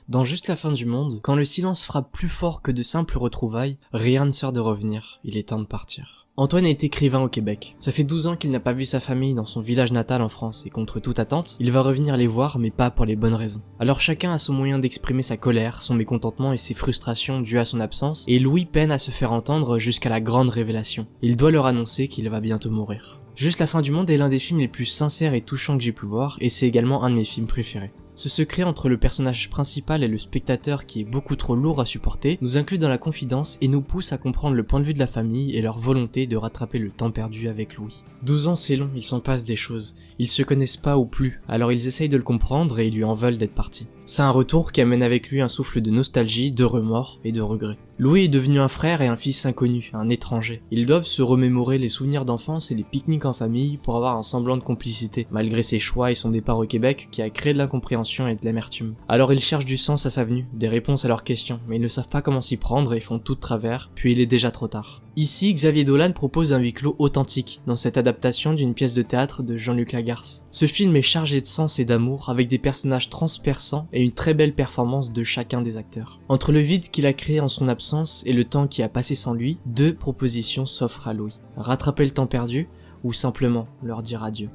Dans Juste la fin du monde, quand le silence frappe plus fort que de simples retrouvailles, rien ne sert de revenir, il est temps de partir. Antoine est écrivain au Québec. Ça fait 12 ans qu'il n'a pas vu sa famille dans son village natal en France et contre toute attente, il va revenir les voir mais pas pour les bonnes raisons. Alors chacun a son moyen d'exprimer sa colère, son mécontentement et ses frustrations dues à son absence, et Louis peine à se faire entendre jusqu'à la grande révélation. Il doit leur annoncer qu'il va bientôt mourir. Juste la fin du monde est l'un des films les plus sincères et touchants que j'ai pu voir, et c'est également un de mes films préférés. Ce secret entre le personnage principal et le spectateur qui est beaucoup trop lourd à supporter nous inclut dans la confidence et nous pousse à comprendre le point de vue de la famille et leur volonté de rattraper le temps perdu avec Louis. 12 ans c'est long, il s'en passe des choses. Ils se connaissent pas ou plus, alors ils essayent de le comprendre et ils lui en veulent d'être parti. C'est un retour qui amène avec lui un souffle de nostalgie, de remords et de regrets. Louis est devenu un frère et un fils inconnu, un étranger. Ils doivent se remémorer les souvenirs d'enfance et les pique-niques en famille pour avoir un semblant de complicité, malgré ses choix et son départ au Québec qui a créé de l'incompréhension et de l'amertume. Alors ils cherchent du sens à sa venue, des réponses à leurs questions, mais ils ne savent pas comment s'y prendre et font tout de travers, puis il est déjà trop tard. Ici, Xavier Dolan propose un huis clos authentique dans cette adaptation d'une pièce de théâtre de Jean-Luc Lagarce. Ce film est chargé de sens et d'amour avec des personnages transperçants et une très belle performance de chacun des acteurs. Entre le vide qu'il a créé en son absence et le temps qui a passé sans lui, deux propositions s'offrent à Louis. Rattraper le temps perdu ou simplement leur dire adieu.